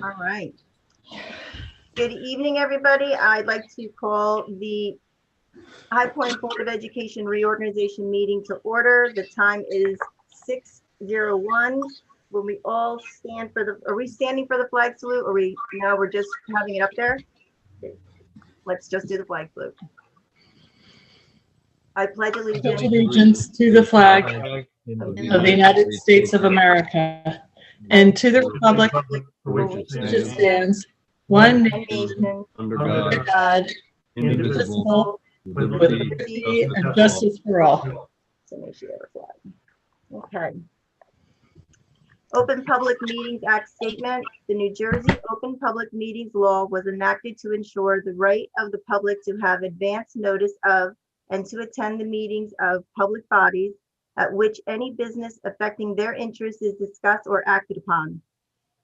All right. Good evening, everybody. I'd like to call the High Point Board of Education reorganization meeting to order. The time is 6:01. Will we all stand for the, are we standing for the flag salute? Or no, we're just having it up there? Let's just do the flag salute. I pledge allegiance to the flag of the United States of America and to the republic for which it stands, one nation, under God, indivisible, with liberty and justice for all. Okay. Open Public Meetings Act statement. The New Jersey Open Public Meetings Law was enacted to ensure the right of the public to have advance notice of and to attend the meetings of public bodies at which any business affecting their interests is discussed or acted upon.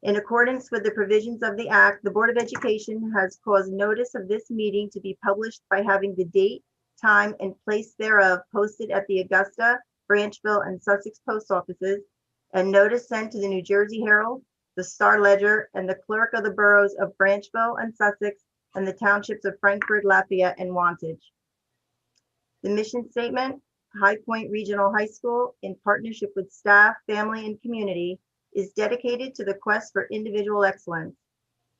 In accordance with the provisions of the Act, the Board of Education has caused notice of this meeting to be published by having the date, time, and place thereof posted at the Augusta, Branchville, and Sussex post offices, and notice sent to the New Jersey Herald, the Star Ledger, and the clerk of the boroughs of Branchville and Sussex, and the townships of Frankfort, Lafayette, and Wantage. The mission statement: High Point Regional High School, in partnership with staff, family, and community, is dedicated to the quest for individual excellence.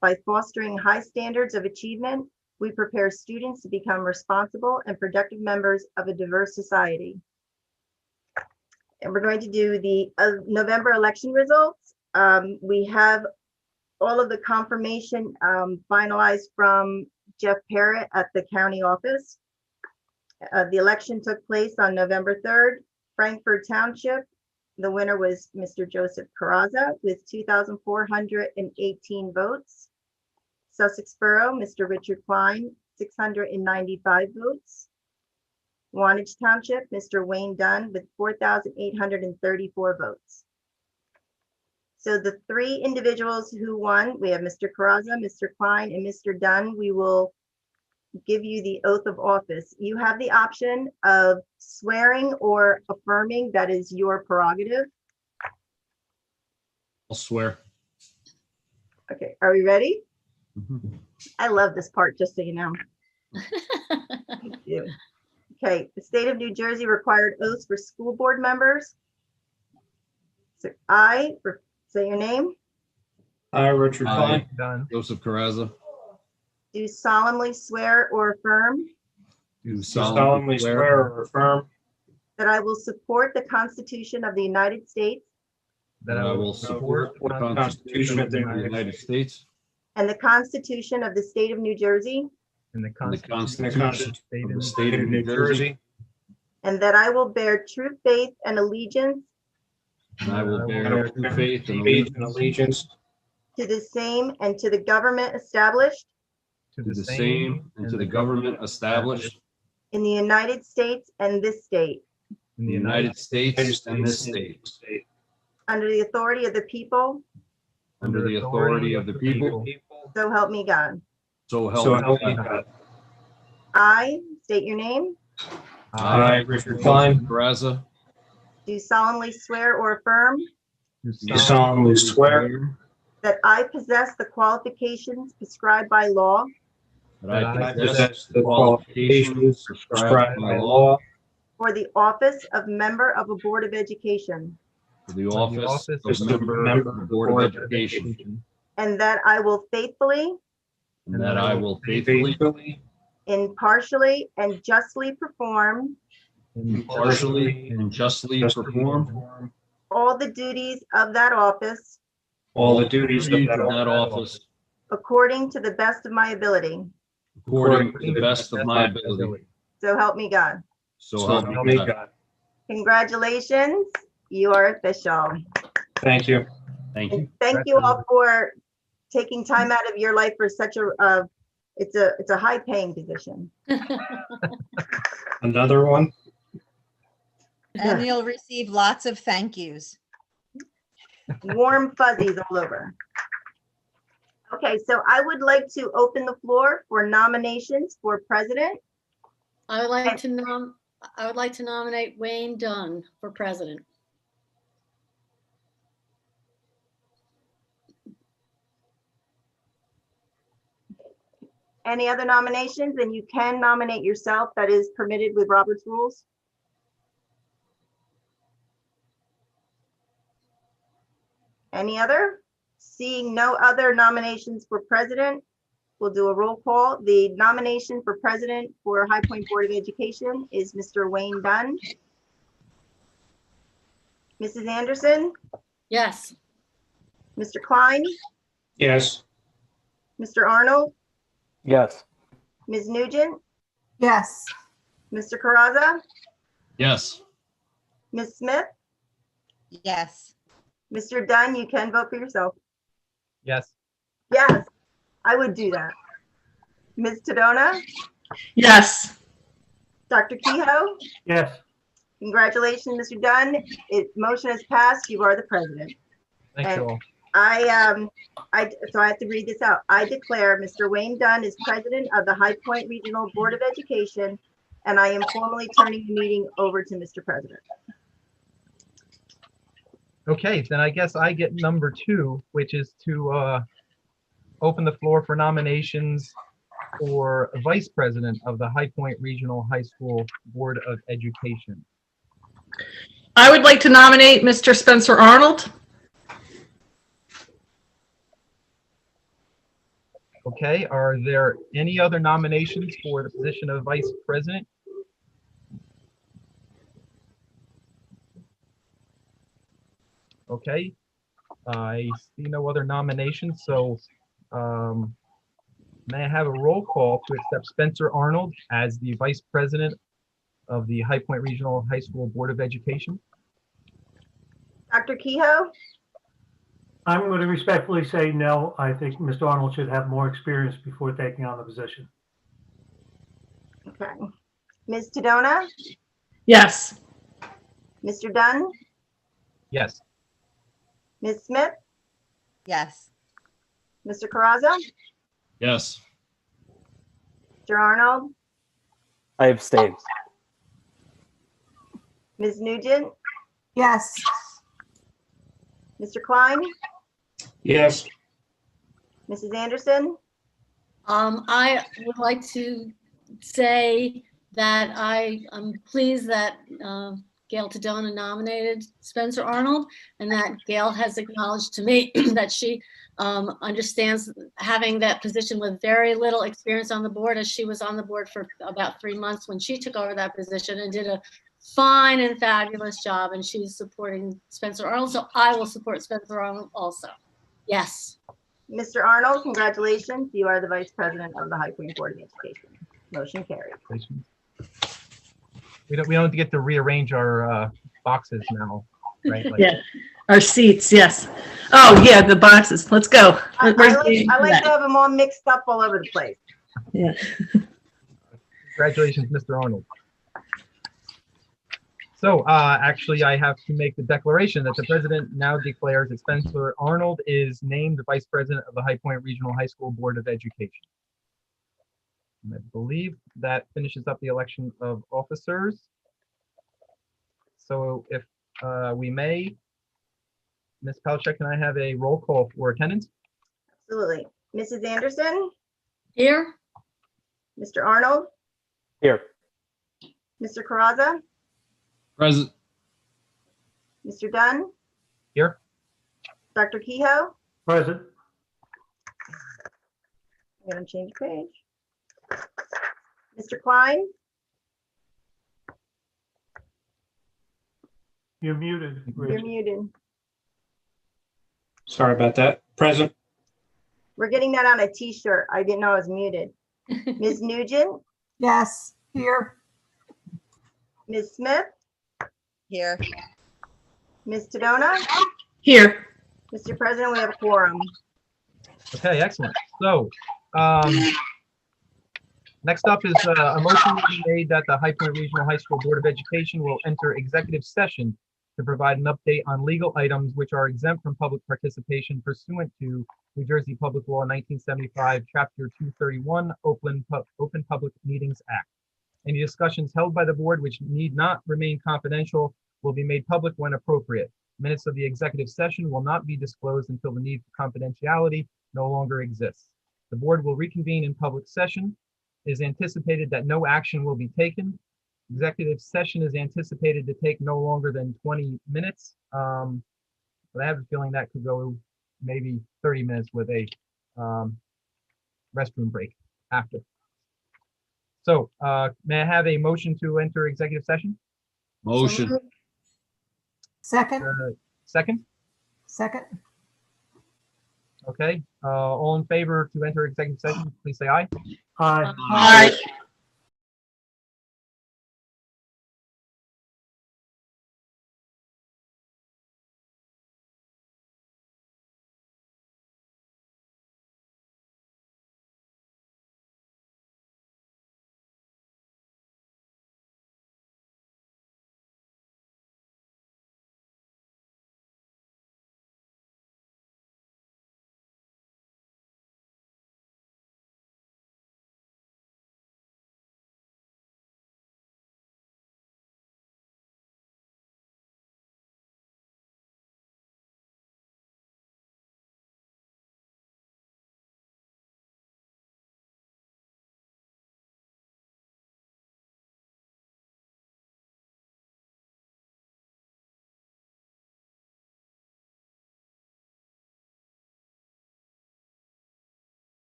By fostering high standards of achievement, we prepare students to become responsible and productive members of a diverse society. And we're going to do the November election results. We have all of the confirmation finalized from Jeff Parrott at the county office. The election took place on November 3rd. Frankfort Township, the winner was Mr. Joseph Carrazza with 2,418 votes. Sussex Borough, Mr. Richard Klein, 695 votes. Wantage Township, Mr. Wayne Dunn with 4,834 votes. So the three individuals who won, we have Mr. Carrazza, Mr. Klein, and Mr. Dunn. We will give you the oath of office. You have the option of swearing or affirming. That is your prerogative. I'll swear. Okay, are we ready? Mhm. I love this part, just so you know. Thank you. Okay, the state of New Jersey required oaths for school board members. So say your name. I, Richard I, Klein, Joseph Carrazza, Do solemnly swear or affirm do solemnly swear or affirm that I will support the Constitution of the United States that I will support the Constitution of the United States and the Constitution of the state of New Jersey, and the and the Constitution Constitution of the state of New Jersey, and that I will bear true faith and allegiance and I will bear true faith and allegiance to the same and to the government established to the same and to the government established in the United States and this state, in the United States and this state, under the authority of the people, under the authority of the people, so help me God. so So help help me me God. God. I state your name, I, Richard Klein, Carrazza, do solemnly swear or affirm do solemnly swear that I possess the qualifications prescribed by law that I possess the qualifications prescribed by law for the office of member of a board of education, for the office of member of the Board of Education, and that I will faithfully, and that I will faithfully, impartially, and justly perform impartially, and justly perform all the duties of that office all the duties of that office according to the best of my ability. according to the best of my ability. So help me God. So help me God. Congratulations, you are official. Thank you. Thank you. Thank you all for taking time out of your life for such a, it's a high paying position. Another one. And you'll receive lots of thank yous. Warm fuzzies all over. Okay, so I would like to open the floor for nominations for president. I would like to nominate Wayne Dunn for president. Any other nominations? And you can nominate yourself. That is permitted with Robert's rules. Any other? Seeing no other nominations for president, we'll do a roll call. The nomination for president for High Point Board of Education is Mr. Wayne Dunn. Mrs. Anderson, Yes. Mr. Klein, Yes. Mr. Arnold, Yes. Ms. Nugent, Yes. Mr. Caraza, Yes. Ms. Smith, Yes. Mr. Dunn, you can vote for yourself. Yes. Yes, I would do that. Ms. Tadona, Yes. Dr. Kehoe, Yes. congratulations, Mr. Dunn. Motion has passed. You are the president. Thank you all. So I have to read this out. I declare Mr. Wayne Dunn is president of the High Point Regional Board of Education, and I am formally turning the meeting over to Mr. President. Okay, then I guess I get number 2, which is to open the floor for nominations for vice president of the High Point Regional High School Board of Education. I would like to nominate Mr. Spencer Arnold. Okay, are there any other nominations for the position of vice president? Okay, I see no other nominations, so may I have a roll call to accept Spencer Arnold as the vice president of the High Point Regional High School Board of Education? Dr. Kehoe, I'm going to respectfully say no. I think Mr. Arnold should have more experience before taking on the position. okay. Ms. Tadona, Yes. Mr. Dunn, Yes. Ms. Smith, Yes. Mr. Caraza, Yes. Mr. Arnold, I abstain. Ms. Nugent, Yes. Mr. Klein, Yes. Mrs. Anderson, I would like to say that I'm pleased that Gail Tadona nominated Spencer Arnold, and that Gail has acknowledged to me that she understands having that position with very little experience on the board, as she was on the board for about 3 months when she took over that position and did a fine and fabulous job, and she's supporting Spencer Arnold, so I will support Spencer Arnold also. Yes. Mr. Arnold, congratulations. You are the vice president of the High Point Board of Education. Motion carried. We don't get to rearrange our boxes now, right? Like- Yeah. Our seats, yes. Oh, yeah, the boxes. Let's go. I Where's like to have them all mixed up all over the place. Yeah. Congratulations, Mr. Arnold. So actually, I have to make the declaration that the president now declares that Spencer Arnold is named the vice president of the High Point Regional High School Board of Education. And I believe that finishes up the election of officers. So if we may, Ms. Palachuk, can I have a roll call for attendance? Absolutely. Mrs. Anderson, Here? Mr. Arnold, Here. Mr. Caraza, Present. Mr. Dunn, Here. Dr. Kehoe. Present. I'm going to change page. Mr. Klein, You're muted. you're Rich. muted. Sorry about that. Present. We're getting that on a t-shirt. I didn't know I was muted. Ms. Nugent, Yes. Here. Ms. Smith, Here. Ms. Tadona. Here. Mr. President, we have a quorum. Okay, excellent. So next up is a motion to be made that the High Point Regional High School Board of Education will enter executive session to provide an update on legal items which are exempt from public participation pursuant to New Jersey Public Law 1975, Chapter 231, Open Public Meetings Act. Any discussions held by the board which need not remain confidential will be made public when appropriate. Minutes of the executive session will not be disclosed until the need for confidentiality no longer exists. The board will reconvene in public session. It is anticipated that no action will be taken. Executive session is anticipated to take no longer than 20 minutes. But I have a feeling that could go maybe 30 minutes with a restroom break after. So may I have a motion to enter executive session? Motion. Second, Second? second, Okay. All in favor to enter executive session, please say aye. Aye. Aye.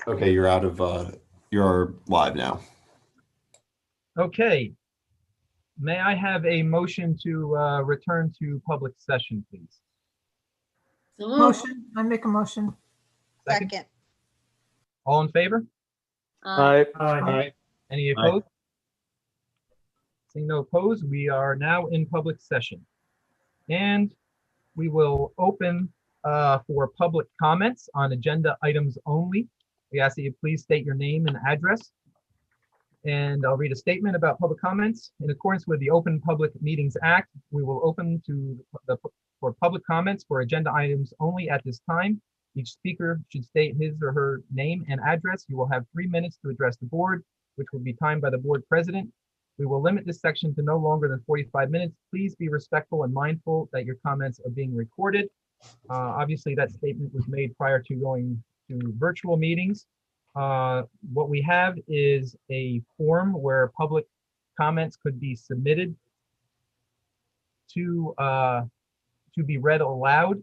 Okay, you're live now. Okay. May I have a motion to return to public session, please? So moved. Motion, I make a motion. Second. All in favor? Aye. Aye. Any opposed? Seeing no opposed, we are now in public session. And we will open for public comments on agenda items only. We ask that you please state your name and address. And I'll read a statement about public comments. In accordance with the Open Public Meetings Act, we will open for public comments for agenda items only at this time. Each speaker should state his or her name and address. You will have 3 minutes to address the board, which will be timed by the board president. We will limit this section to no longer than 45 minutes. Please be respectful and mindful that your comments are being recorded. Obviously, that statement was made prior to going to virtual meetings. What we have is a form where public comments could be submitted to be read aloud.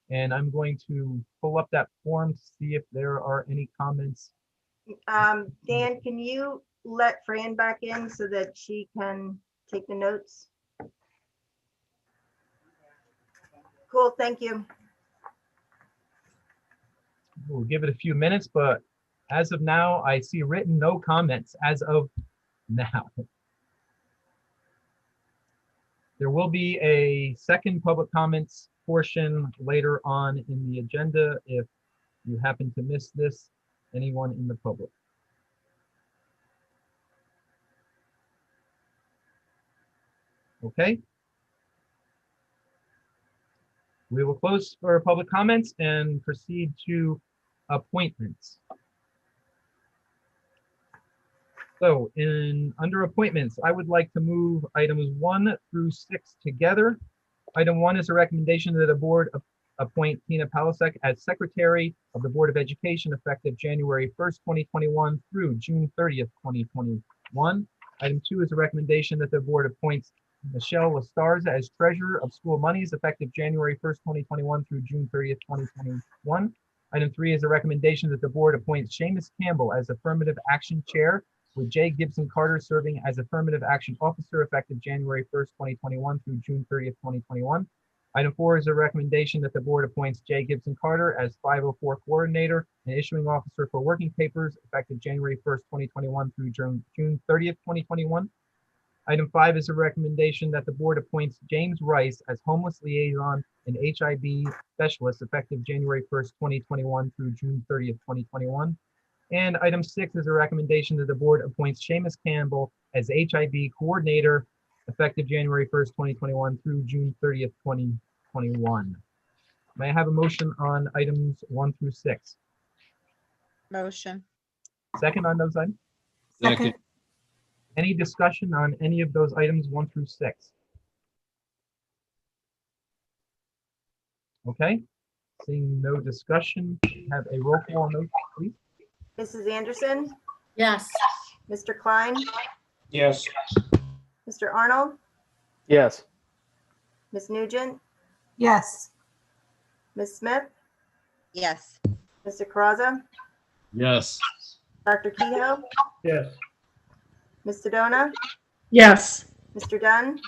And I'm going to pull up that form to see if there are any comments. Dan, can you let Fran back in so that she can take the notes? Cool, thank you. We'll give it a few minutes, but as of now, I see written no comments as of now. There will be a second public comments portion later on in the agenda if you happen to miss this, anyone in the public. Okay. We will close for public comments and proceed to appointments. So under appointments, I would like to move items 1 through 6 together. Item 1 is a recommendation that the board appoint Tina Palasek as Secretary of the Board of Education effective January 1st, 2021 through June 30th, 2021. Item 2 is a recommendation that the board appoints Michelle Lestarza as Treasurer of School Monies effective January 1st, 2021 through June 30th, 2021. Item 3 is a recommendation that the board appoints Sheamus Campbell as Affirmative Action Chair, with Jay Gibson Carter serving as Affirmative Action Officer effective January 1st, 2021 through June 30th, 2021. Item 4 is a recommendation that the board appoints Jay Gibson Carter as 504 Coordinator and Issuing Officer for Working Papers effective January 1st, 2021 through June 30th, 2021. Item 5 is a recommendation that the board appoints James Rice as Homeless Liaison and HIB Specialist effective January 1st, 2021 through June 30th, 2021. And item 6 is a recommendation that the board appoints Sheamus Campbell as HIB Coordinator effective January 1st, 2021 through June 30th, 2021. May I have a motion on items 1 through 6? Motion. Second on those items? Second, Any discussion on any of those items 1 through 6? Okay, seeing no discussion, have a roll call note, please. Mrs. Anderson, Yes. Mr. Klein, Yes. Mr. Arnold, Yes. Ms. Nugent, yes. Ms. Smith, Yes. Mr. Caraza, Yes. Dr. Kehoe, Yes. Ms. Sedona, Yes. Mr. Dunn,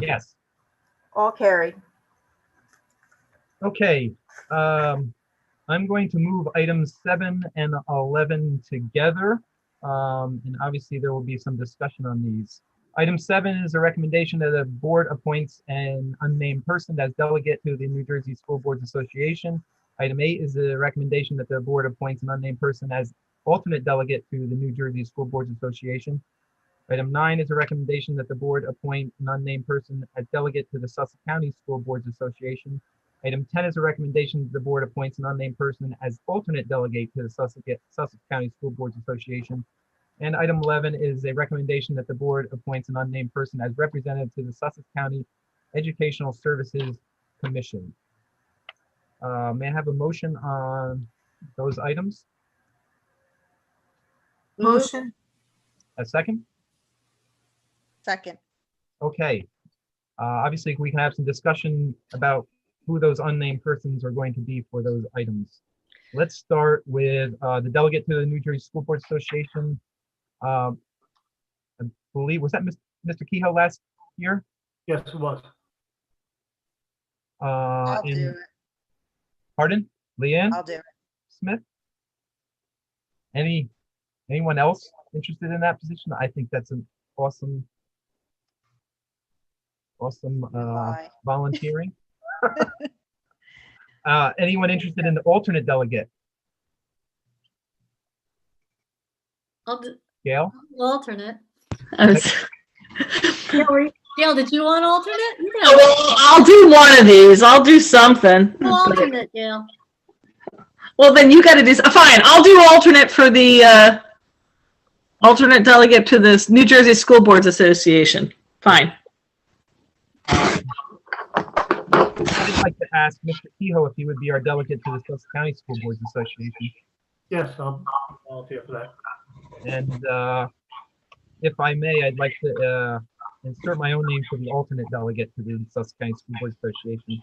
Yes. all carried. Okay, I'm going to move items 7 and 11 together. And obviously there will be some discussion on these. Item 7 is a recommendation that the board appoints an unnamed person as delegate to the New Jersey School Boards Association. Item 8 is a recommendation that the board appoints an unnamed person as alternate delegate to the New Jersey School Boards Association. Item 9 is a recommendation that the board appoint an unnamed person as delegate to the Sussex County School Boards Association. Item 10 is a recommendation that the board appoints an unnamed person as alternate delegate to the Sussex County School Boards Association. And item 11 is a recommendation that the board appoints an unnamed person as representative to the Sussex County Educational Services Commission. May I have a motion on those items? Motion, A second? Second. Okay. Obviously, we can have some discussion about who those unnamed persons are going to be for those items. let's start with the delegate to the New Jersey School Board Association. I believe, was that Mr. Kehoe last year? Yes, it was. I'll do And it. pardon, Leanne I'll do it. Smith? Anyone else interested in that position? I think that's an awesome Why? volunteering. Anyone interested in the alternate delegate? I'll do Gail? alternate. I was- Gail, did you want alternate? You can Oh, well, I'll do one of these. I'll do something. do alternate, Gail. Well, then you got to do, fine, I'll do alternate for the, alternate delegate to this New Jersey School Boards Association. Fine. I'd like to ask Mr. Kehoe if he would be our delegate to the Sussex County School Boards Association. Yes, I'll volunteer for that. And if I may, I'd like to insert my own name for the alternate delegate to the Sussex County School Boards Association.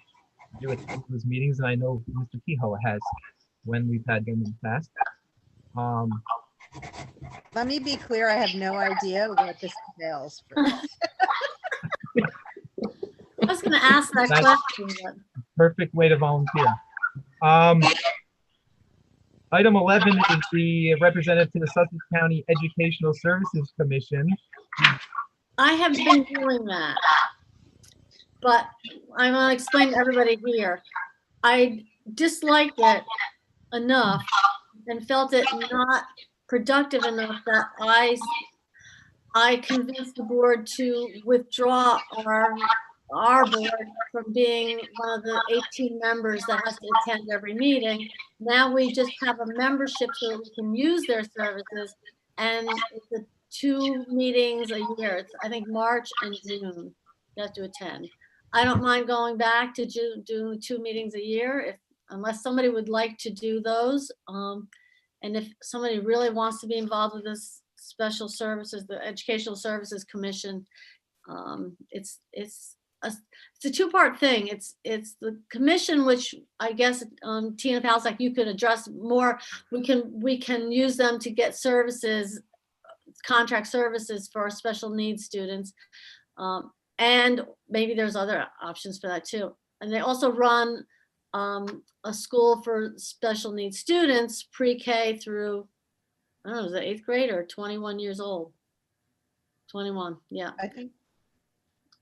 I do attend those meetings, and I know Mr. Kehoe has when we've had them in the past. Let me be clear, I have no idea what this entails. I was going to ask that That's- question, but Perfect way to volunteer. Item 11 is the representative to the Sussex County Educational Services Commission. I have been doing that. But I'm going to explain to everybody here. I disliked it enough and felt it not productive enough that I convinced the board to withdraw our board from being one of the 18 members that has to attend every meeting. Now we just have a membership so that we can use their services, and it's the 2 meetings a year. It's, I think, March and June you have to attend. I don't mind going back to doing 2 meetings a year unless somebody would like to do those. And if somebody really wants to be involved with this special services, the Educational Services Commission, it's a 2-part thing. It's the commission, which I guess Tina Palsak, you could address more. We can use them to get services, contract services for our special needs students. And maybe there's other options for that too. And they also run a school for special needs students, pre-K through, I don't know, is it 8th grade or 21 years old? 21, yeah. I think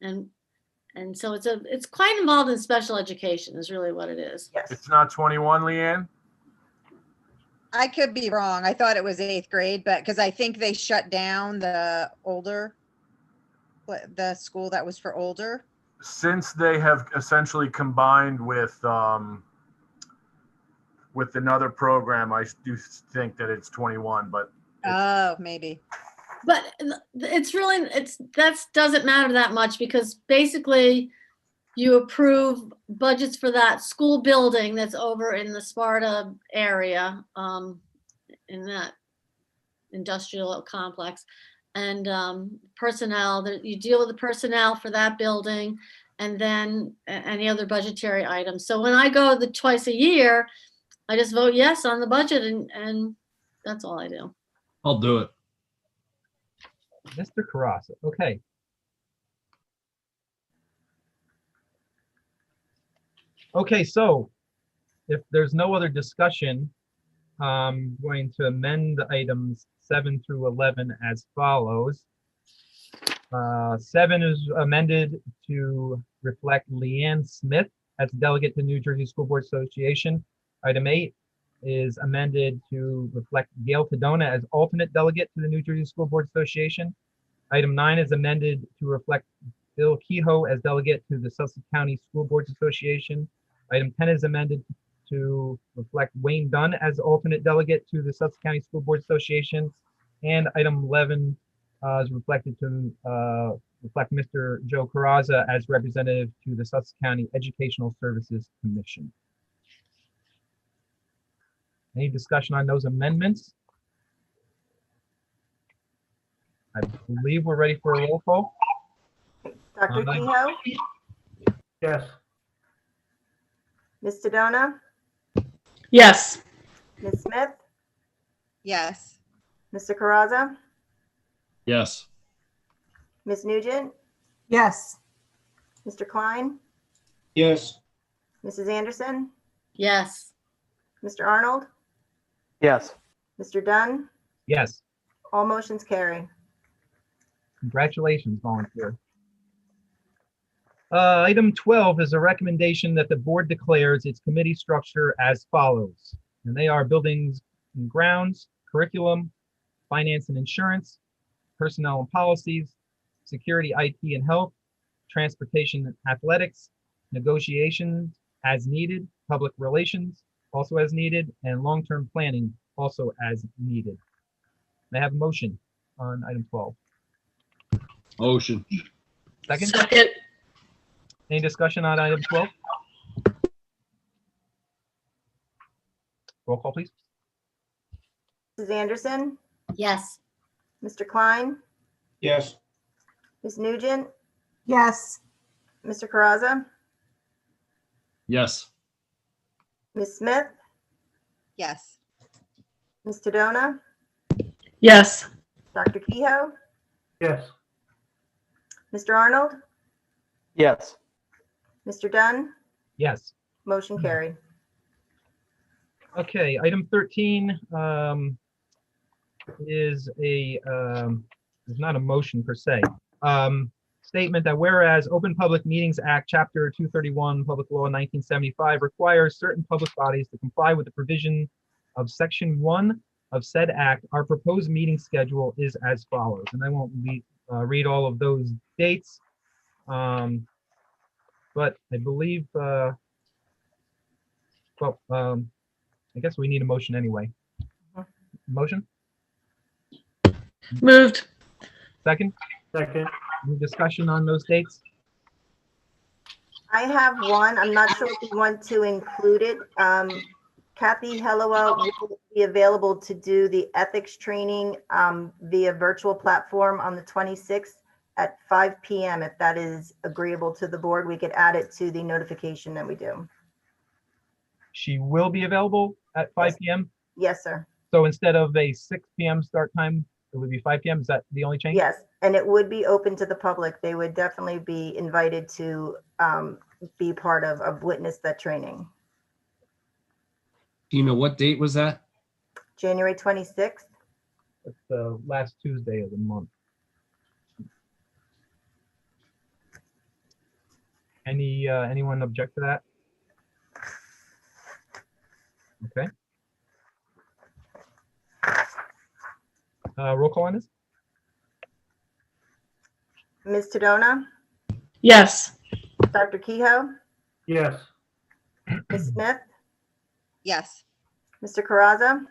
And so it's quite involved in special education is really what it is. Yes. It's not 21, Leanne? I could be wrong. I thought it was 8th grade, but because I think they shut down the school that was for older. Since they have essentially combined with another program, I do think that it's 21, but Oh, maybe. But that doesn't matter that much because basically you approve budgets for that school building that's over in the Sparta area, in that industrial complex, and personnel, you deal with the personnel for that building and then any other budgetary items. So when I go twice a year, I just vote yes on the budget and that's all I do. I'll do it. Mr. Carrasa, okay. Okay, so if there's no other discussion, I'm going to amend items 7 through 11 as follows. 7 is amended to reflect Leanne Smith as delegate to New Jersey School Board Association. Item 8 is amended to reflect Gail Tadona as alternate delegate to the New Jersey School Board Association. Item 9 is amended to reflect Bill Kehoe as delegate to the Sussex County School Boards Association. Item 10 is amended to reflect Wayne Dunn as alternate delegate to the Sussex County School Boards Association. And item 11 is reflected to reflect Mr. Joe Carrasa as representative to the Sussex County Educational Services Commission. Any discussion on those amendments? I believe we're ready for a roll call. Dr. Aye. Kehoe, Yes, Ms. Tadona, Yes. Ms. Smith, Yes. Mr. Caraza, Yes. Ms. Nugent, yes, Mr. Klein, Yes. Mrs. Anderson, yes, Mr. Arnold, Yes. Mr. Dunn, Yes, all motions carry. congratulations, volunteer. Item 12 is a recommendation that the board declares its committee structure as follows. And they are buildings and grounds, curriculum, finance and insurance, personnel and policies, security, IT and health, transportation and athletics, negotiations as needed, public relations also as needed, and long-term planning also as needed. May I have a motion on item 12? Motion. Second, second, any discussion on item 12? Roll call, please. Mrs. Anderson, yes, Mr. Klein, Yes. Ms. Nugent, yes, Mr. Caraza, Yes. Ms. Smith, Yes. Ms. Tadona, yes, Dr. Kehoe, yes, Mr. Arnold, Yes. Mr. Dunn, Yes. motion carried. Okay, item 13 is is not a motion per se. Statement that whereas Open Public Meetings Act, Chapter 231, Public Law 1975 requires certain public bodies to comply with the provision of Section 1 of said act, our proposed meeting schedule is as follows. And I won't read all of those dates. But I believe, I guess we need a motion anyway. Motion? moved, Second? second, Any discussion on those dates? I have one. I'm not sure if you want to include it. Kathy Hellawell will be available to do the ethics training via virtual platform on the 26th at 5 p.m. If that is agreeable to the board, we could add it to the notification that we do. She will be available at 5 p.m. Yes, sir. So instead of a 6 p.m. start time, it would be 5 p.m. Is that the only change? Yes, and it would be open to the public. They would definitely be invited to be part of witness that training. Tina, what date was that? January 26th. It's the last Tuesday of the month. Anyone object to that? Okay. Roll call on this? Ms. Tadona, yes, Dr. Kehoe, yes, Ms. Smith, Yes. Mr. Caraza,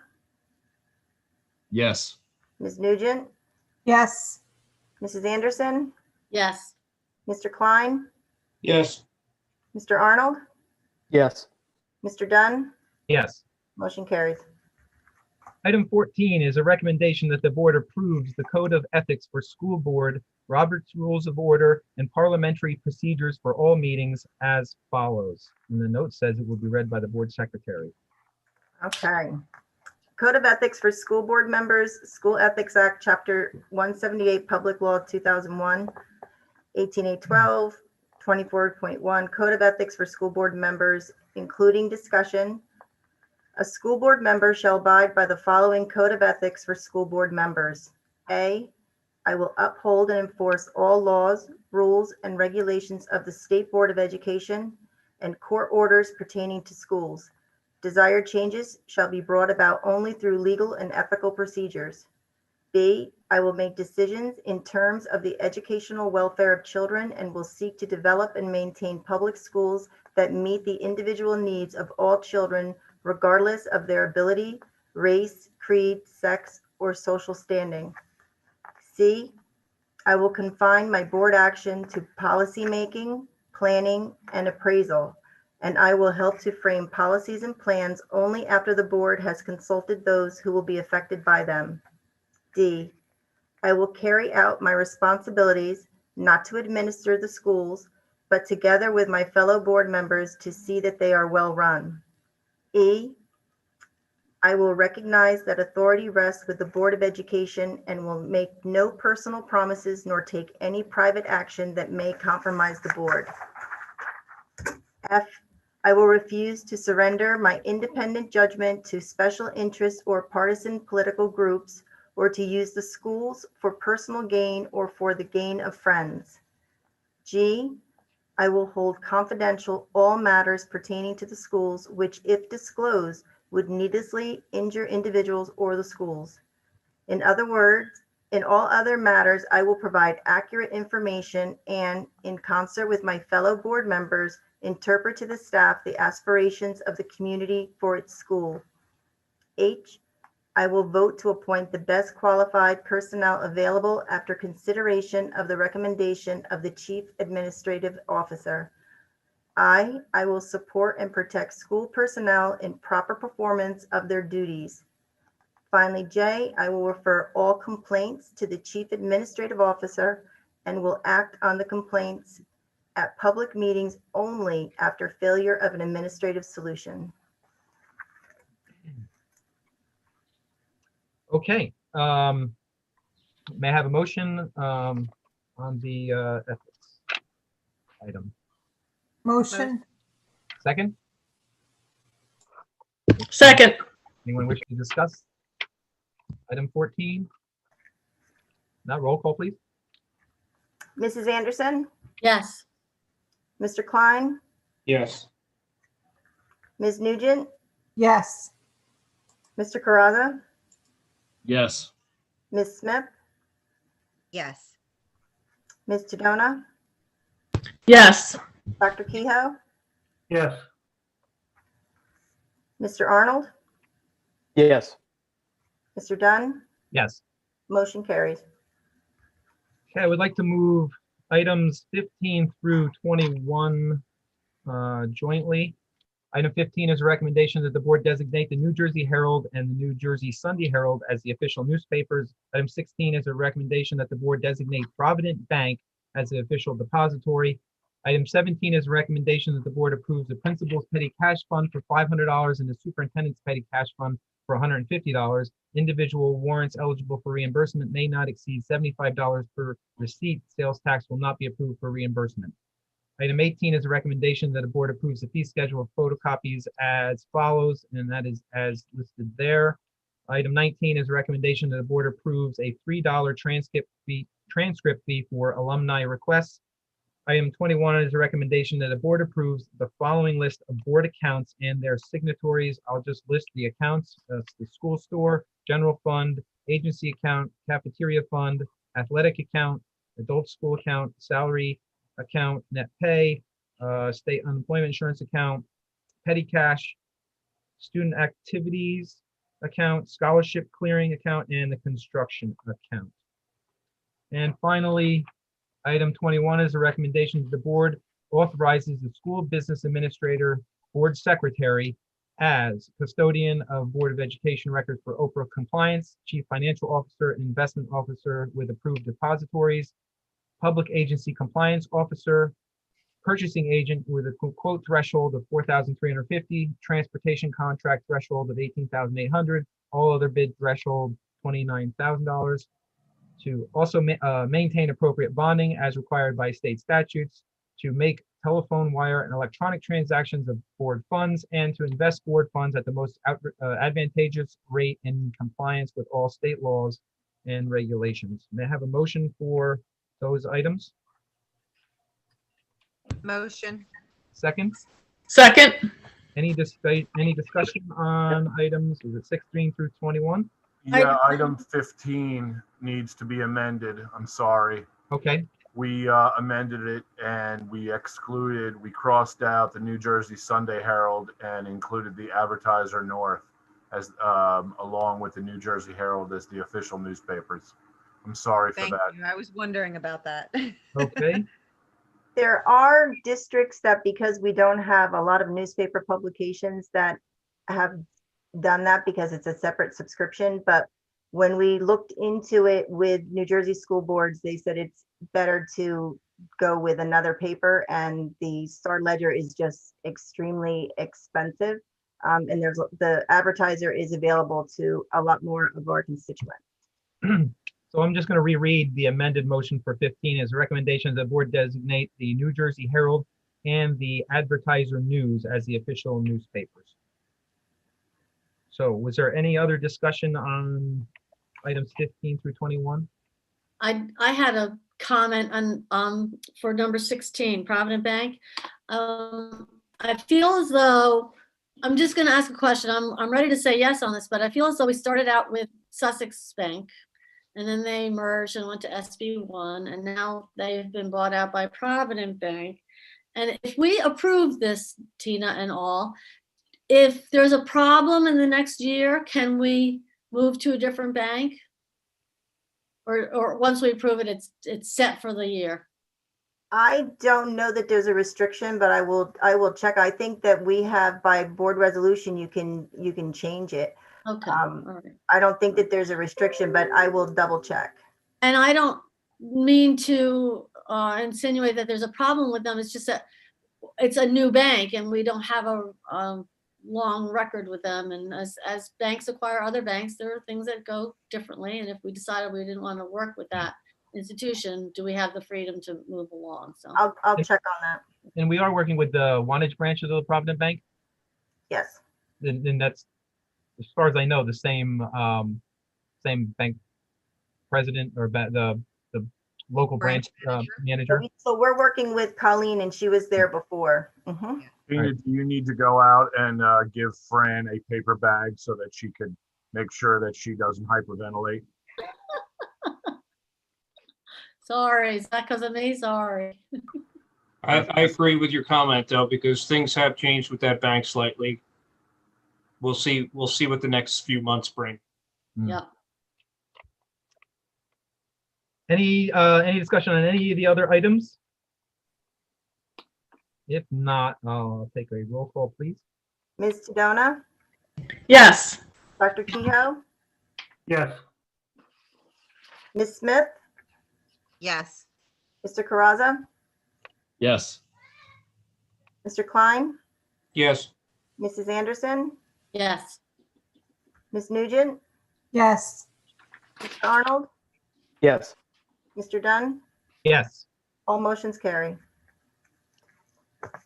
Yes. Ms. Nugent, yes, Mrs. Anderson, yes, Mr. Klein, Yes. Mr. Arnold, Yes. Mr. Dunn, Yes. motion carries. Item 14 is a recommendation that the board approves the Code of Ethics for School Board, Robert's Rules of Order, and Parliamentary Procedures for all meetings as follows. And the note says it will be read by the board secretary. Okay. Code of Ethics for School Board Members, School Ethics Act, Chapter 178, Public Law 2001, 18812, 24.1, Code of Ethics for School Board Members, including discussion. A school board member shall abide by the following Code of Ethics for School Board Members. A, I will uphold and enforce all laws, rules, and regulations of the State Board of Education and court orders pertaining to schools. Desired changes shall be brought about only through legal and ethical procedures. B, I will make decisions in terms of the educational welfare of children and will seek to develop and maintain public schools that meet the individual needs of all children, regardless of their ability, race, creed, sex, or social standing. C, I will confine my board action to policymaking, planning, and appraisal, and I will help to frame policies and plans only after the board has consulted those who will be affected by them. D, I will carry out my responsibilities not to administer the schools, but together with my fellow board members to see that they are well run. E, I will recognize that authority rests with the Board of Education and will make no personal promises nor take any private action that may compromise the board. F, I will refuse to surrender my independent judgment to special interests or partisan political groups, or to use the schools for personal gain or for the gain of friends. G, I will hold confidential all matters pertaining to the schools which, if disclosed, would needlessly injure individuals or the schools. In other words, in all other matters, I will provide accurate information and, in concert with my fellow board members, interpret to the staff the aspirations of the community for its school. H, I will vote to appoint the best qualified personnel available after consideration of the recommendation of the Chief Administrative Officer. I will support and protect school personnel in proper performance of their duties. Finally, J, I will refer all complaints to the Chief Administrative Officer and will act on the complaints at public meetings only after failure of an administrative solution. Okay, may I have a motion on the ethics item? Motion. Second, Second. anyone wish to discuss? Item 14? Not roll call, please. Mrs. Anderson, Yes. Mr. Klein, Yes. Ms. Nugent, Yes. Mr. Caraza, Yes. Ms. Smith, Yes. Ms. Tadona, Yes. Dr. Kehoe, Yes. Mr. Arnold, Yes. Mr. Dunn, Yes. motion carries. Okay, I would like to move items 15 through 21 jointly. Item 15 is a recommendation that the board designate the New Jersey Herald and the New Jersey Sunday Herald as the official newspapers. Item 16 is a recommendation that the board designate Provident Bank as the official depository. Item 17 is a recommendation that the board approves the principal's petty cash fund for $500 and the superintendent's petty cash fund for $150. Individual warrants eligible for reimbursement may not exceed $75 per receipt. Sales tax will not be approved for reimbursement. Item 18 is a recommendation that the board approves the fee schedule of photocopies as follows, and that is as listed there. Item 19 is a recommendation that the board approves a $3 transcript fee for alumni requests. Item 21 is a recommendation that the board approves the following list of board accounts and their signatories. I'll just list the accounts. That's the school store, general fund, agency account, cafeteria fund, athletic account, adult school account, salary account, net pay, state unemployment insurance account, petty cash, student activities account, scholarship clearing account, and the construction account. And finally, item 21 is a recommendation that the board authorizes the school business administrator, board secretary, as custodian of Board of Education records for Oprah compliance, chief financial officer, and investment officer with approved depositories, public agency compliance officer, purchasing agent with a quote threshold of $4,350, transportation contract threshold of $18,800, all other bid threshold $29,000. To also maintain appropriate bonding as required by state statutes, to make telephone, wire, and electronic transactions of board funds, and to invest board funds at the most advantageous rate in compliance with all state laws and regulations. May I have a motion for those items? Motion. Second, Second. any discussion on items? Is it 16 through 21? Yeah, item 15 needs to be amended. I'm sorry. Okay, We amended it and we crossed out the New Jersey Sunday Herald and included the Advertiser North as along with the New Jersey Herald as the official newspapers. I'm sorry for Thank that. you. I was wondering about that. okay, There are districts that, because we don't have a lot of newspaper publications, that have done that because it's a separate subscription. But when we looked into it with New Jersey school boards, they said it's better to go with another paper, and the Star Ledger is just extremely expensive. And the advertiser is available to a lot more of our constituents. So I'm just going to reread the amended motion for 15 as a recommendation that the board designate the New Jersey Herald and the Advertiser News as the official newspapers. So was there any other discussion on items 15 through 21? I had a comment on, for number 16, Provident Bank. I feel as though, I'm just gonna ask a question. I'm ready to say yes on this, but I feel as though we started out with Sussex Bank, and then they merged and went to SB1, and now they've been bought out by Provident Bank. And if we approve this, Tina and all, if there's a problem in the next year, can we move to a different bank? Or once we approve it, it's set for the year? I don't know that there's a restriction, but I will check. I think that we have by board resolution, you can change it. Okay, all right. I don't think that there's a restriction, but I will double check. And I don't mean to insinuate that there's a problem with them. It's just that it's a new bank and we don't have a long record with them. And as banks acquire other banks, there are things that go differently. And if we decided we didn't want to work with that institution, do we have the freedom to move along? So I'll check on that. And we are working with the Wantage branch of the Provident Bank. Yes. Then that's, as far as I know, the same bank president or the local branch manager. So we're working with Colleen, and she was there before. Mhm. Tina, do you need to go out and give Fran a paper bag so that she could make sure that she doesn't hyperventilate? sorry, is that because of me? Sorry. I agree with your comment though, because things have changed with that bank slightly. We'll see what the next few months bring. Yeah. Any discussion on any of the other items? If not, I'll take a roll call, please. Ms. Tadona, Yes. Dr. Kehoe, Yes. Ms. Smith, Yes. Mr. Caraza, Yes. Mr. Klein, Yes. Mrs. Anderson, Yes. Ms. Nugent, yes, Mr. Arnold, Yes. Mr. Dunn, Yes. all motions carry.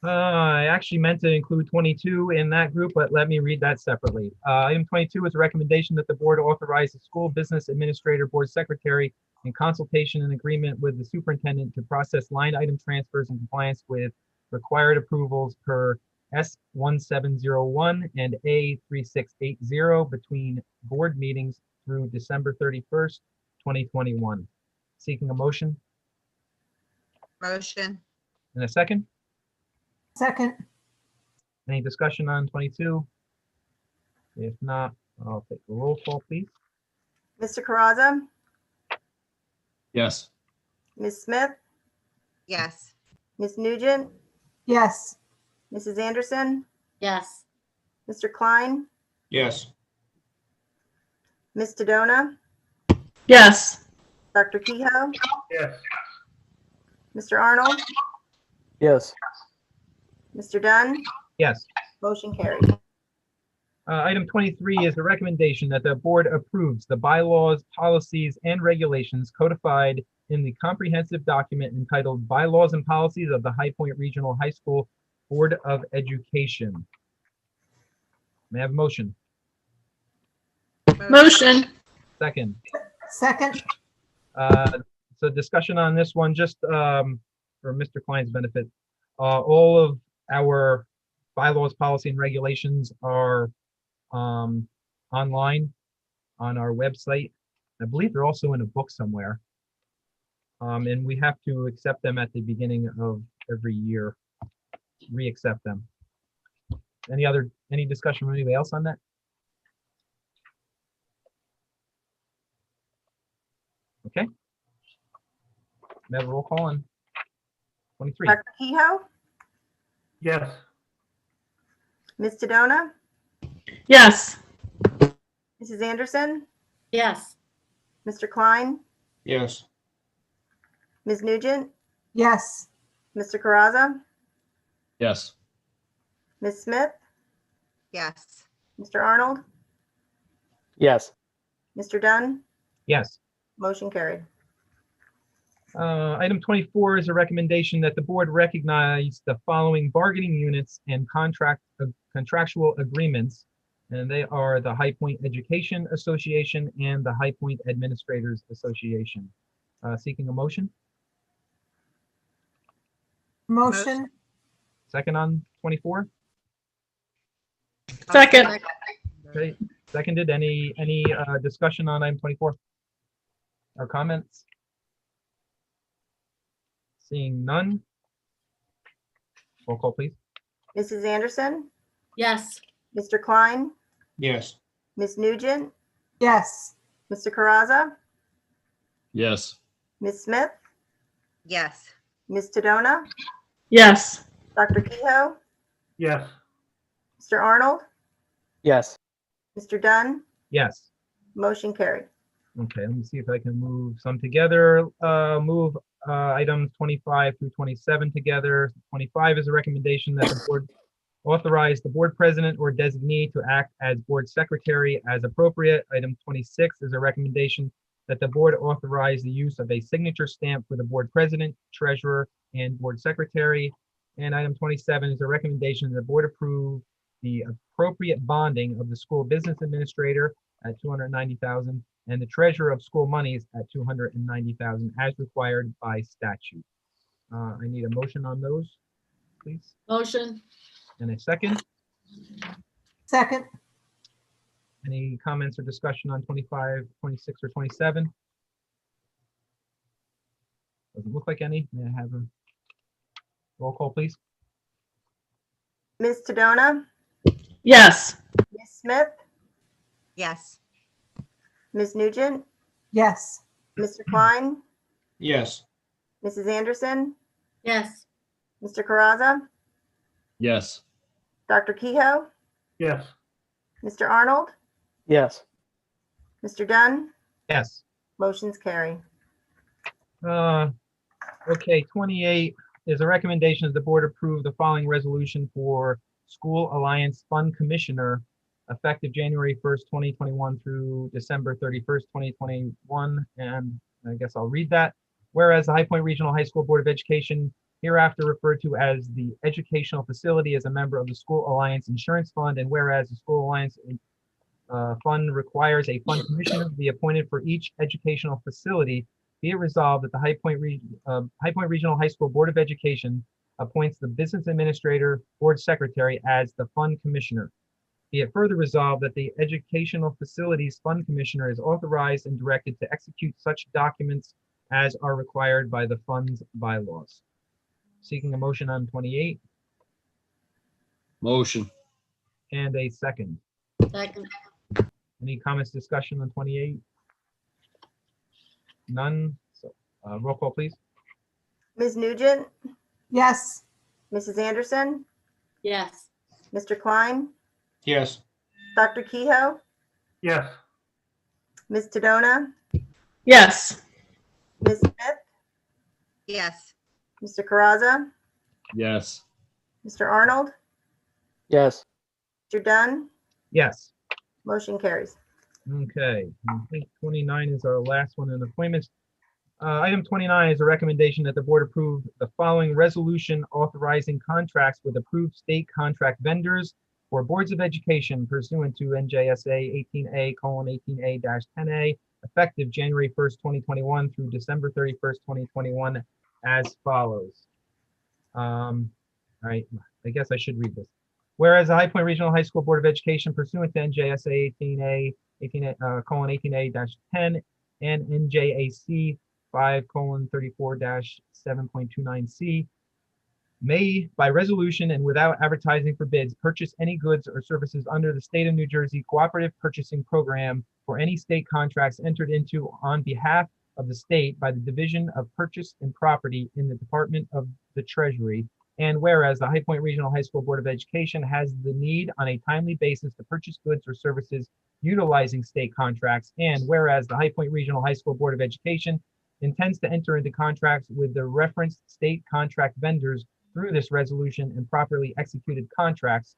I actually meant to include 22 in that group, but let me read that separately. Item 22 is a recommendation that the board authorize the school business administrator board secretary in consultation and agreement with the superintendent to process line item transfers in compliance with required approvals per S1701 and A3680 between board meetings through December 31st, 2021. Seeking a motion Motion. and a second. second, Any discussion on 22? If not, I'll take the roll call, please. Mr. Caraza, Yes. Ms. Smith, Yes. Ms. Nugent, yes, Mrs. Anderson, Yes. Mr. Klein, Yes. Ms. Tadona, Yes. Dr. Kehoe, Yes. Mr. Arnold, Yes. Mr. Dunn, Yes. motion carried. Item 23 is a recommendation that the board approves the bylaws, policies, and regulations codified in the comprehensive document entitled Bylaws and Policies of the High Point Regional High School Board of Education. May I have a motion? Motion. Second. second, So discussion on this one, just for Mr. Klein's benefit. All of our bylaws, policy, and regulations are online on our website. I believe they're also in a book somewhere. And we have to accept them at the beginning of every year, re-accept them. Any discussion from anybody else on that? Okay. May I have a roll call on 23? Dr. Kehoe, Yes. Ms. Tadona, Yes. Mrs. Anderson, Yes. Mr. Klein, Yes. Ms. Nugent, yes, Mr. Caraza, Yes. Ms. Smith, Yes. Mr. Arnold, Yes. Mr. Dunn, Yes. motion carried. Item 24 is a recommendation that the board recognize the following bargaining units and contractual agreements, and they are the High Point Education Association and the High Point Administrators Association. Seeking a motion? Motion. Second on 24? Second. Okay, seconded. Any discussion on item 24? Or comments? Seeing none. Roll call, please. Mrs. Anderson, Yes. Mr. Klein, Yes. Ms. Nugent, Yes. Mr. Caraza, Yes. Ms. Smith, Yes. Ms. Tadona, Yes. Dr. Kehoe, Yes. Mr. Arnold, Yes. Mr. Dunn, Yes. motion carried. Okay, let me see if I can move some together. Move items 25 through 27 together. 25 is a recommendation that the board authorize the board president or designee to act as board secretary as appropriate. Item 26 is a recommendation that the board authorize the use of a signature stamp for the board president, treasurer, and board secretary. And item 27 is a recommendation that the board approve the appropriate bonding of the school business administrator at $290,000 and the treasurer of school monies at $290,000 as required by statute. I need a motion on those, please, Motion. and a second. Second. Any comments or discussion on 25, 26, or 27? Doesn't look like any. May I have a roll call, please? Ms. Tadona, Yes. Ms. Smith, Yes. Ms. Nugent, Yes. Mr. Klein, Yes. Mrs. Anderson, Yes. Mr. Caraza, Yes. Dr. Kehoe, Yes. Mr. Arnold, Yes. Mr. Dunn, Yes. motion's carried. Okay, 28 is a recommendation that the board approve the following resolution for School Alliance Fund Commissioner effective January 1st, 2021 through December 31st, 2021. And I guess I'll read that. Whereas the High Point Regional High School Board of Education, hereafter referred to as the educational facility, is a member of the School Alliance Insurance Fund, and whereas the School Alliance Fund requires a fund commissioner to be appointed for each educational facility, be it resolved that the High Point Regional High School Board of Education appoints the business administrator, board secretary as the fund commissioner. Be it further resolved that the Educational Facilities Fund Commissioner is authorized and directed to execute such documents as are required by the fund's bylaws. Seeking a motion on 28 Motion. and a second. Second. Any comments, discussion on 28? None. So roll call, please. Ms. Nugent, Yes. Mrs. Anderson, Yes. Mr. Klein, Yes. Dr. Kehoe, Yes. Ms. Tadona, Yes. Ms. Smith, Yes. Mr. Caraza, Yes. Mr. Arnold, Yes. Mr. Dunn, Yes. motion carries. Okay, I think 29 is our last one in appointments. Item 29 is a recommendation that the board approve the following resolution authorizing contracts with approved state contract vendors for boards of education pursuant to NJSA 18A:18A-10A, effective January 1st, 2021 through December 31st, 2021, as follows. All right, I guess I should read this. Whereas the High Point Regional High School Board of Education pursuant to NJSA 18A:10 and NJAC 5:34-7.29C may, by resolution and without advertising for bids, purchase any goods or services under the State of New Jersey Cooperative Purchasing Program for any state contracts entered into on behalf of the state by the Division of Purchase and Property in the Department of the Treasury. And whereas the High Point Regional High School Board of Education has the need on a timely basis to purchase goods or services utilizing state contracts, and whereas the High Point Regional High School Board of Education intends to enter into contracts with the referenced state contract vendors through this resolution and properly executed contracts,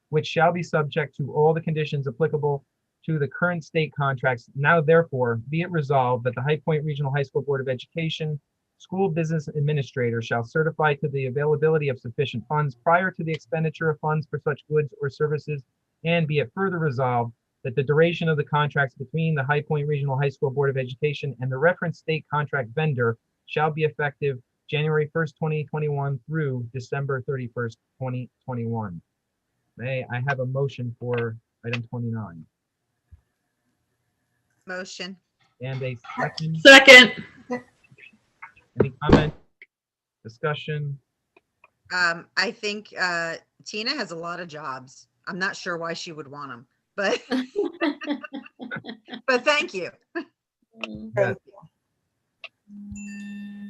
which shall be subject to all the conditions applicable to the current state contracts. Now therefore, be it resolved that the High Point Regional High School Board of Education School Business Administrator shall certify to the availability of sufficient funds prior to the expenditure of funds for such goods or services, and be it further resolved that the duration of the contracts between the High Point Regional High School Board of Education and the referenced state contract vendor shall be effective January 1st, 2021 through December 31st, 2021. May I have a motion for item 29? Motion. And a second? Second. Any comment? Discussion? I think Tina has a lot of jobs. I'm not sure why she would want them, but but thank you. Yes.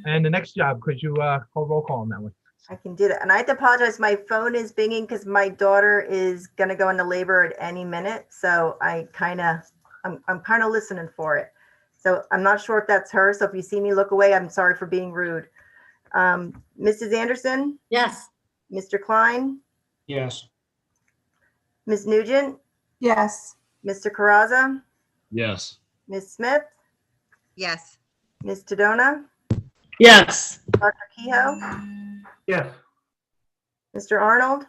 And the next job, could you call roll call on that one? I can do that. And I have to apologize. My phone is binging because my daughter is going to go into labor at any minute. So I'm kind of listening for it. So I'm not sure if that's her. So if you see me look away, I'm sorry for being rude. Mrs. Anderson, Yes. Mr. Klein, Yes. Ms. Nugent, Yes. Mr. Caraza, Yes. Ms. Smith, Yes. Ms. Tadona, Yes. Dr. Kehoe, Yes. Mr. Arnold.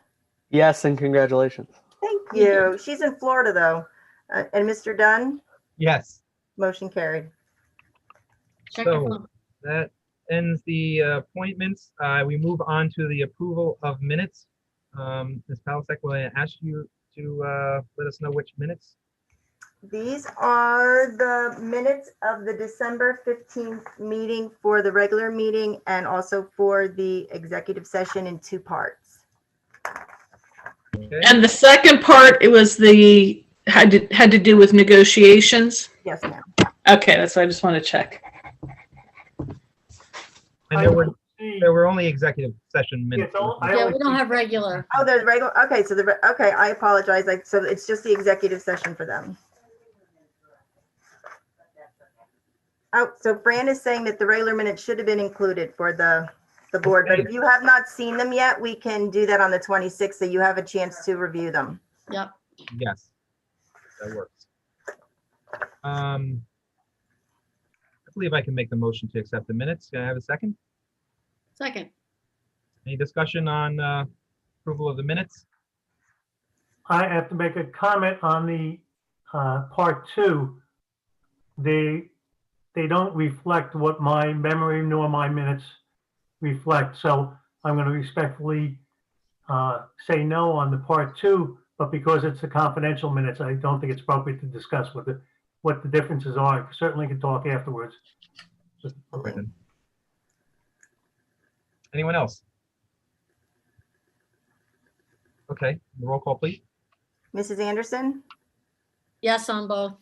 Yes, and congratulations. Thank you. She's in Florida though. And Mr. Dunn, Yes. motion carried. Check your So phone. that ends the appointments. We move on to the approval of minutes. Ms. Palasek, will I ask you to let us know which minutes? These are the minutes of the December 15th meeting for the regular meeting and also for the executive session in 2 parts. Okay. And the second part, it was had to do with negotiations. Yes, ma'am. Okay, that's what I just want to check. And there were only executive session minutes. Yeah, we don't have regular. Oh, there's regular. Okay, so okay, I apologize. So it's just the executive session for them. Oh, so Fran is saying that the regular minutes should have been included for the board, but Okay. if you have not seen them yet, we can do that on the 26th, so you have a chance to review them. Yep. Yes, that works. I believe I can make the motion to accept the minutes. Can I have a second? Second. Any discussion on approval of the minutes? I have to make a comment on the part 2. They don't reflect what my memory nor my minutes reflect. So I'm going to respectfully say no on the part 2, but because it's a confidential minutes, I don't think it's appropriate to discuss what the differences are. Certainly can talk afterwards. Okay, then. Anyone else? Okay, roll call, please. Mrs. Anderson, Yes on both.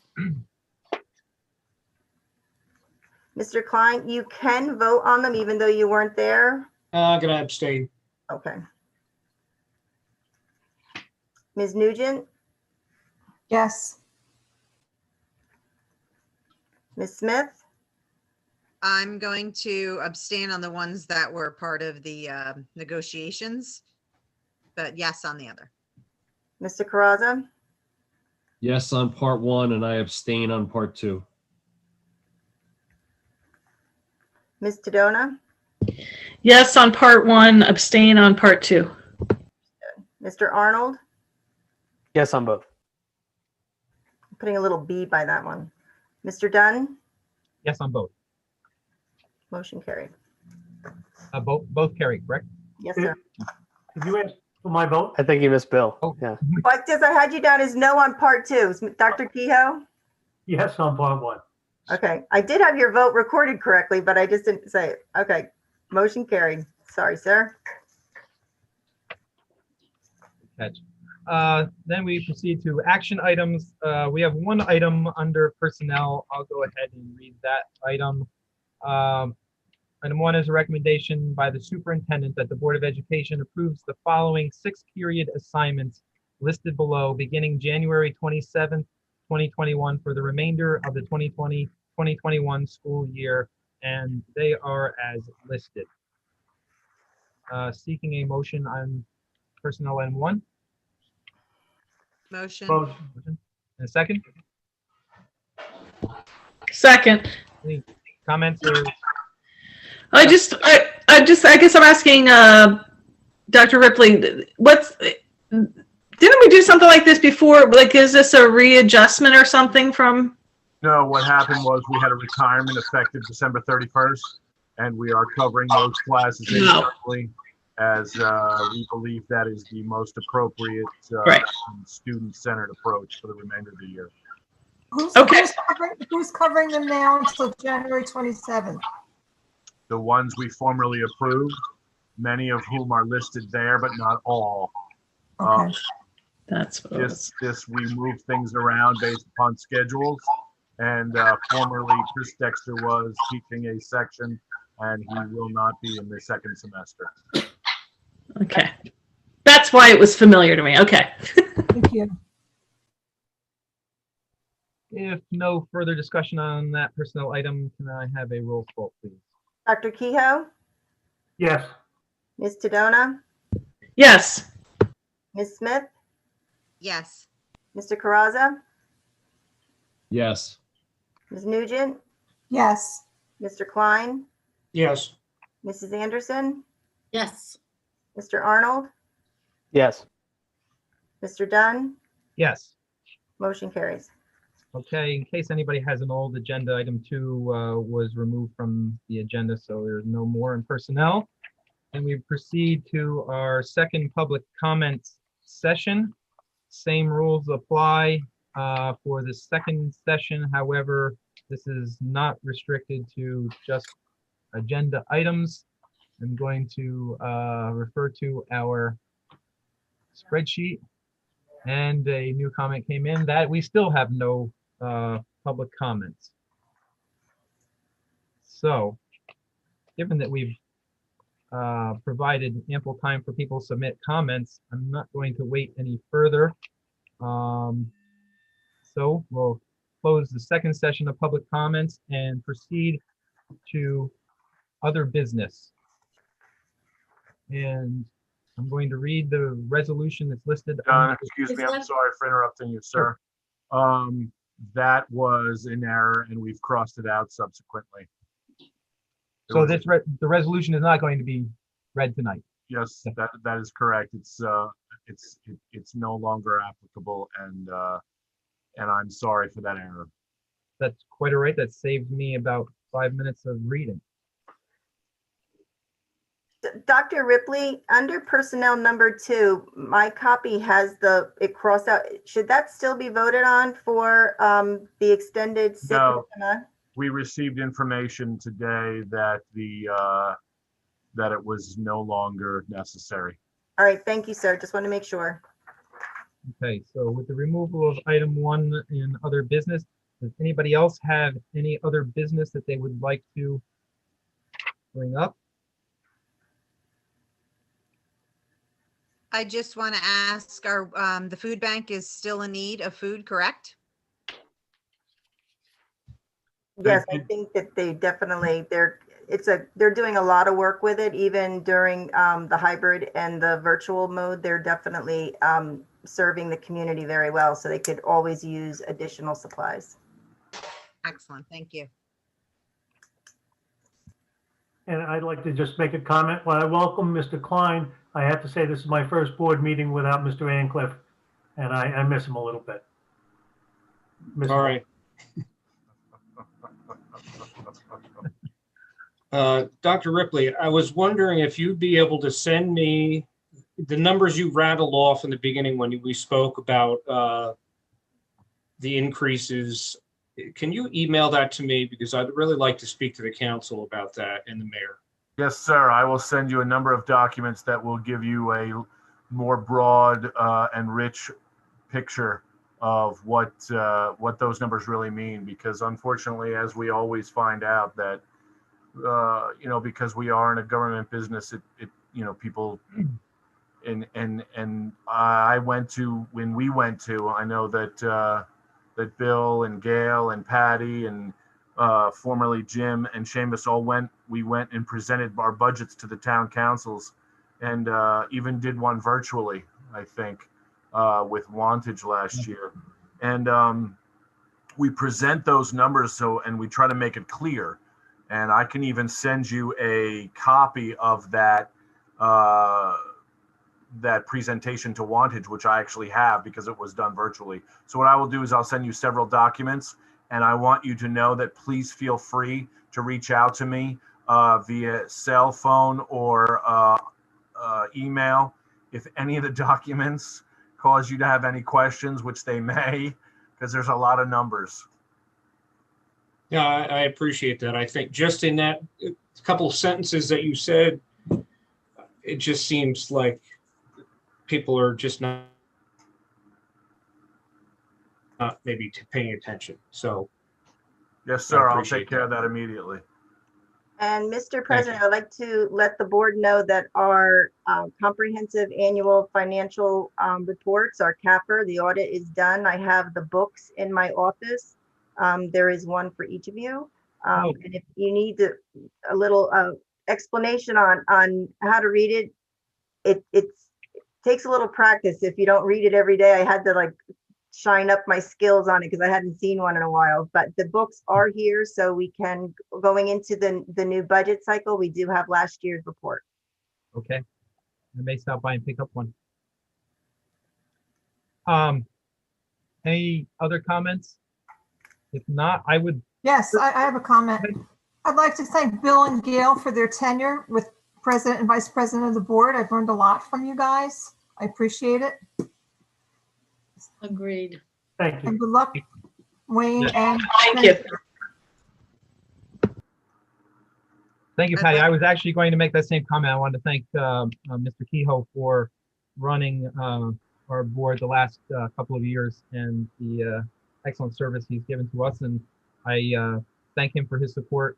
Mr. Klein, you can vote on them even though you weren't there. I'm gonna abstain. Okay. Ms. Nugent, Yes. Ms. Smith, I'm going to abstain on the ones that were part of the negotiations, but yes on the other. Mr. Caraza, Yes on part 1, and I abstain on part 2. Ms. Tadona, Yes on part 1, abstain on part 2. Mr. Arnold, Yes on both. putting a little B by that one. Mr. Dunn, Yes on both. motion carried. Both carry, correct? Yes, sir. Did you ask for my vote? I think you missed Bill. Oh. Yeah. But just I had you down as no on part 2. Dr. Kehoe? Yes on part 1. Okay, I did have your vote recorded correctly, but I just didn't say it. Okay, motion carried. Sorry, sir. Catch. Then we proceed to action items. We have one item under personnel. I'll go ahead and read that item. Item 1 is a recommendation by the superintendent that the Board of Education approves the following 6-period assignments listed below, beginning January 27th, 2021 for the remainder of the 2020-2021 school year, and they are as listed. Seeking a motion on personnel item 1. Motion. Motion. And a second? Second. Any comments or I guess I'm asking, Dr. Ripley, didn't we do something like this before? Like, is this a readjustment or something from? No, what happened was we had a retirement effective December 31st, and we are covering those classes internally as we believe that is the most appropriate Right. student-centered approach for the remainder of the year. Okay. Who's covering them now until January 27th? The ones we formally approved, many of whom are listed there, but not all. Okay. That's what it was. We move things around based upon schedules. And formerly, Chris Dexter was teaching a section, and he will not be in the second semester. Okay. That's why it was familiar to me. Okay. Thank you. if no further discussion on that personnel item, can I have a roll call, please? Dr. Kehoe, Yes. Ms. Tadona, Yes. Ms. Smith, Yes. Mr. Caraza, Yes. Ms. Nugent, Yes. Mr. Klein, Yes. Mrs. Anderson, Yes. Mr. Arnold, Yes. Mr. Dunn, Yes. motion carries. Okay, in case anybody has an old agenda, item 2 was removed from the agenda, so there's no more in personnel. And we proceed to our second public comments session. Same rules apply for the second session. However, this is not restricted to just agenda items. I'm going to refer to our spreadsheet. And a new comment came in that we still have no public comments. So, given that we've provided ample time for people to submit comments, I'm not going to wait any further. So we'll close the second session of public comments and proceed to other business. And I'm going to read the resolution that's listed. John, excuse me, I'm sorry for interrupting you, sir. That was an error and we've crossed it out subsequently. So this the resolution is not going to be read tonight. Yes, that is correct. It's no longer applicable, and I'm sorry for that error. That's quite all right. That saved me about 5 minutes of reading. Dr. Ripley, under personnel number 2, my copy has it crossed out. Should that still be voted on for the extended sick? No. We received information today that that it was no longer necessary. All right, thank you, sir. Just want to make sure. Okay, so with the removal of item 1 in other business, does anybody else have any other business that they would like to bring up? I just want to ask, the food bank is still in need of food, correct? Yes, I think that they definitely, they're doing a lot of work with it, even during the hybrid and the virtual mode. They're definitely serving the community very well, so they could always use additional supplies. Excellent, thank you. And I'd like to just make a comment. While I welcome Mr. Klein, I have to say this is my first board meeting without Mr. Ancliffe, and I miss him a little bit. All right. Dr. Ripley, I was wondering if you'd be able to send me the numbers you rattled off in the beginning when we spoke about the increases. Can you email that to me? Because I'd really like to speak to the council about that and the mayor. Yes, sir. I will send you a number of documents that will give you a more broad and rich picture of what those numbers really mean. Because unfortunately, as we always find out that because we are in a government business, people and I went to, when we went to, I know that that Bill and Gail and Patty and formerly Jim and Sheamus we went and presented our budgets to the town councils and even did one virtually, I think. with Wantage last year. And we present those numbers and we try to make it clear. And I can even send you a copy of that that presentation to Wantage, which I actually have because it was done virtually. So what I will do is I'll send you several documents, and I want you to know that please feel free to reach out to me via cell phone or email if any of the documents cause you to have any questions, which they may, because there's a lot of numbers. Yeah, I appreciate that. I think just in that couple of sentences that you said, it just seems like people are just not maybe paying attention. So, Yes, sir. I'll appreciate take care of that. that immediately. And Mr. President, I'd like to let the board know that our comprehensive annual financial reports, our CAPR, the audit is done. I have the books in my office. There is one for each of you. And if you need a little explanation on how to read it, it takes a little practice. If you don't read it every day, I had to like shine up my skills on it because I hadn't seen one in a while. But the books are here, so we can, going into the new budget cycle, we do have last year's report. Okay. I may stop by and pick up one. Any other comments? If not, I would. Yes, I have a comment. I'd like to thank Bill and Gail for their tenure with President and Vice President of the board. I've learned a lot from you guys. I appreciate it. Agreed. Thank you. And good luck, Wayne. And Thank you. Thank you, Patty. I was actually going to make that same comment. I wanted to thank Mr. Kehoe for running our board the last couple of years and the excellent service he's given to us. And I thank him for his support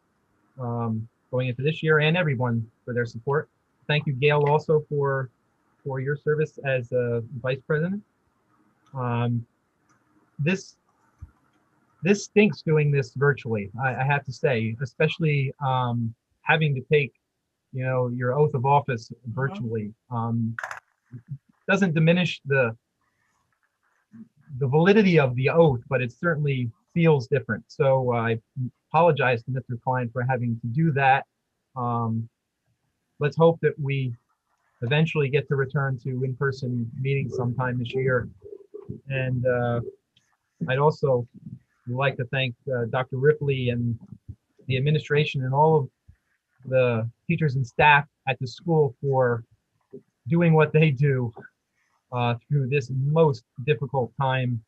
going into this year, and everyone for their support. Thank you, Gail, also for your service as Vice President. This stinks doing this virtually, I have to say, especially having to take, your oath of office virtually. Doesn't diminish the validity of the oath, but it certainly feels different. So I apologize to Mr. Klein for having to do that. Let's hope that we eventually get to return to in-person meetings sometime this year. And I'd also like to thank Dr. Ripley and the administration and all of the teachers and staff at the school for doing what they do through this most difficult time.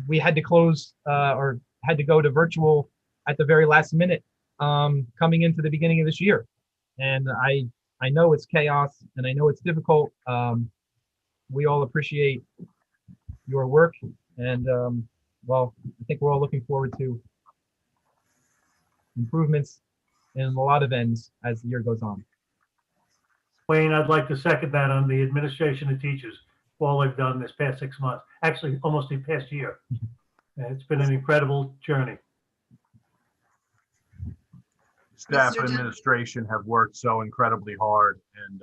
We had to close or had to go to virtual at the very last minute coming into the beginning of this year. And I know it's chaos and I know it's difficult. We all appreciate your work, and well, I think we're all looking forward to improvements in a lot of ends as the year goes on. Wayne, I'd like to second that on the administration and teachers, all they've done this past 6 months, actually almost the past year. It's been an incredible journey. Staff Mr. and Dunn. administration have worked so incredibly hard, and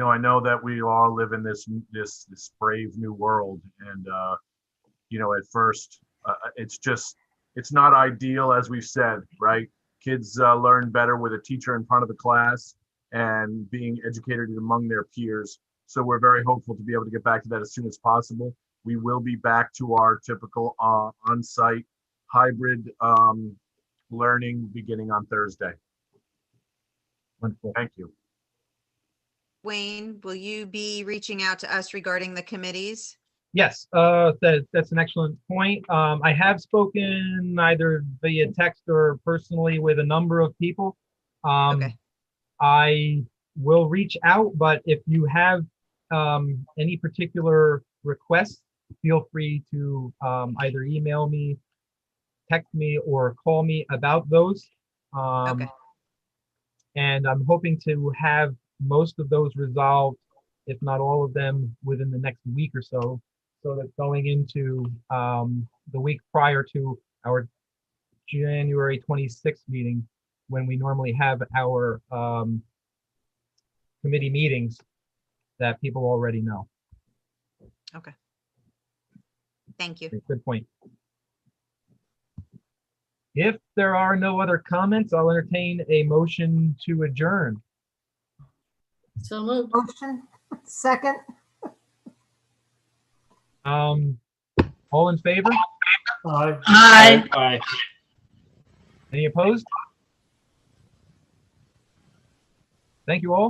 I know that we all live in this brave new world, and at first it's not ideal, as we've said, right? Kids learn better with a teacher in front of the class and being educated among their peers. So we're very hopeful to be able to get back to that as soon as possible. We will be back to our typical on-site hybrid learning beginning on Thursday. Wonderful. Thank you. Wayne, will you be reaching out to us regarding the committees? Yes, that's an excellent point. I have spoken either via text or personally with a number of people. Okay. I will reach out, but if you have any particular requests, feel free to either email me, text me, or call me about those. Okay. And I'm hoping to have most of those resolved, if not all of them, within the next week or so, so that going into the week prior to our January 26th meeting, when we normally have our committee meetings that people already know. Okay. Thank you. Good point. If there are no other comments, I'll entertain a motion to adjourn. So moved. Motion, second, All in favor? Aye. Aye. Aye. Any opposed? Thank you all.